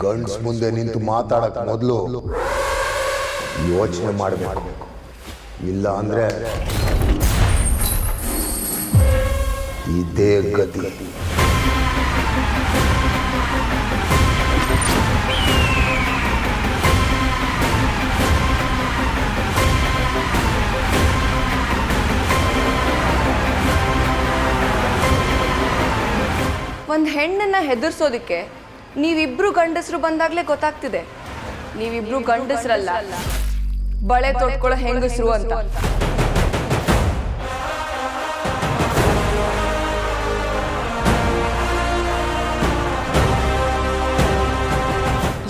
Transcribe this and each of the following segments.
ಗಂಡ್ಸ್ ಮುಂದೆ ನಿಂತು ಮಾತಾಡಕ್ ಮೊದಲು ಯೋಚನೆ ಮಾಡಬೇಕು. ಇಲ್ಲ ಅಂದ್ರೆ ಇದೇ ಗತಿ. ಒಂದು ಹೆಣ್ಣನ್ನ ಹೆದರ್ಸೋದಕ್ಕೆ ನೀವಿಬ್ರು ಗಂಡಸರು ಬಂದಾಗ್ಲೇ ಗೊತ್ತಾಗ್ತಿದೆ ನೀವಿಬ್ರು ಗಂಡಸರಲ್ಲ, ಬಳೆ ತೊಟ್ಕೊಳ್ಳೋ ಹೆಂಗಸರು ಅಂತ.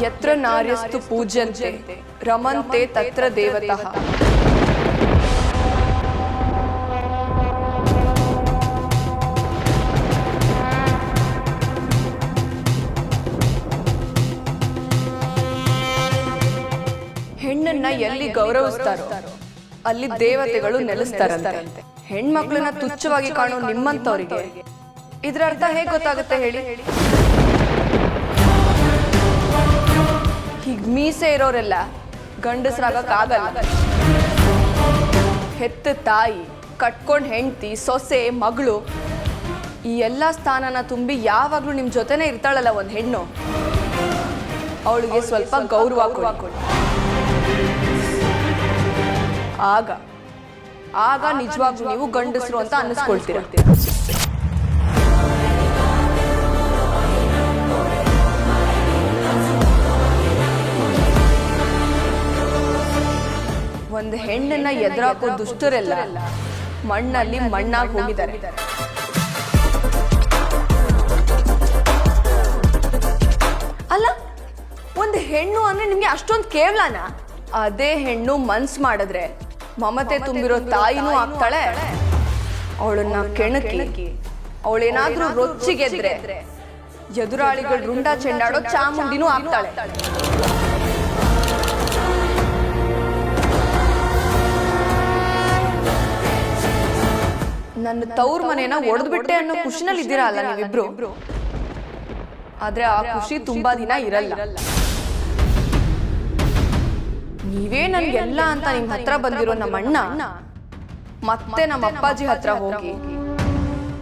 ಯತ್ರ ನಾರ್ಯಸ್ತು ಪೂಜ್ಯಂತೆ ರಮಂತೆ ತತ್ರ ದೇವತಃ. ಹೆಣ್ಣನ್ನ ಎಲ್ಲಿ ಗೌರವಿಸ್ತಾರೋ ಅಲ್ಲಿ ದೇವತೆಗಳು ನೆಲೆಸ್ತಾರಂತೆ. ಹೆಣ್ಮಕ್ಳನ್ನ ತುಚ್ಛವಾಗಿ ಕಾಣೋ ನಿಮ್ಮಂತವ್ರಿಗೆ ಇದ್ರ ಅರ್ಥ ಹೇಗೆ ಗೊತ್ತಾಗುತ್ತೆ ಹೇಳಿ? ಹೀಗ್ ಮೀಸೆ ಇರೋರೆಲ್ಲ ಗಂಡಸ್ರಾಗಕ್ಕಾಗಲ್ಲ. ಹೆತ್ತ ತಾಯಿ, ಕಟ್ಕೊಂಡ್ ಹೆಂಡತಿ, ಸೊಸೆ, ಮಗಳು ಈ ಎಲ್ಲ ಸ್ಥಾನನ ತುಂಬಿ ಯಾವಾಗ್ಲೂ ನಿಮ್ ಜೊತೆನೇ ಇರ್ತಾಳಲ್ಲ ಒಂದ್ ಹೆಣ್ಣು, ಅವಳಿಗೆ ಸ್ವಲ್ಪ ಗೌರವ ಕೊಡಿ. ಆಗ ನಿಜವಾಗ್ಲೂ ನೀವು ಗಂಡಸರು ಅಂತ ಅನ್ನಿಸ್ಕೊಳ್ತೀರ. ಒಂದು ಹೆಣ್ಣನ್ನ ಎದುರಾಕೋ ದುಷ್ಟರೆಲ್ಲ ಮಣ್ಣಲ್ಲಿ ಮಣ್ಣಾಗಿ ಹೋಗಿದ್ದಾರೆ. ಅಲ್ಲ, ಒಂದು ಹೆಣ್ಣು ಅಂದ್ರೆ ನಿಮ್ಗೆ ಅಷ್ಟೊಂದು ಕೇವಲನ? ಅದೇ ಹೆಣ್ಣು ಮನ್ಸ್ ಮಾಡಿದ್ರೆ ಮಮತೆ ತುಂಬಿರೋ ತಾಯಿನೂ ಆಗ್ತಾಳೆ. ಅವಳನ್ನ ಕೆಣಕಿ ಅವಳೇನಾದ್ರೂ ರೊಚ್ಚಿಗೆದ್ರೆ ಎದುರಾಳಿಗಳು ರುಂಡ ಚೆಂಡಾಡೋ ಚಾಮುಂಡಿನೂ ಆಗ್ತಾಳೆ. ನನ್ನ ತವ್ರ ಮನೇನ ಒಡೆದ್ಬಿಟ್ಟೆ ಅನ್ನೋ ಖುಷಿನಲ್ಲಿ ಇದ್ದೀರಾ ಅಲ್ಲ ನೀವಿಬ್ರು. ಆದ್ರೆ ಆ ಖುಷಿ ತುಂಬಾ ದಿನ ಇರಲ್ಲ. ನೀವೇ ನನ್ಗೆಲ್ಲ ಅಂತ ನಿಮ್ ಹತ್ರ ಬಂದಿರೋ ನಮ್ಮ ಅಣ್ಣ ಮತ್ತೆ ನಮ್ಮ ಅಪ್ಪಾಜಿ ಹತ್ರ ಹೋಗಿ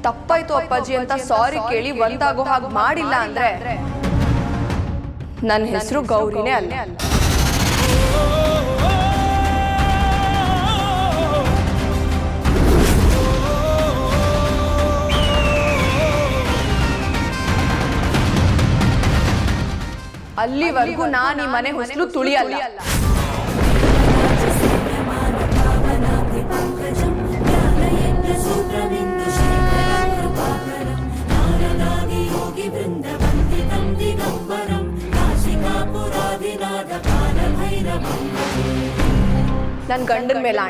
ತಪ್ಪಾಯ್ತು ಅಪ್ಪಾಜಿ ಅಂತ ಸಾರಿ ಕೇಳಿ ಒಂದಾಗೋ ಹಾಗೆ ಮಾಡಿಲ್ಲ ಅಂದ್ರೆ ನನ್ನ ಹೆಸರು ಗೌರಿನೇ ಅಲ್ಲ. ಅಲ್ಲಿವರೆಗೂ ನಾನು ಈ ಮನೆ ಹೊಸಲು ತುಳಿಯಲ್ಲ. ನನ್ನ ಗಂಡನ ಮೇಲೆ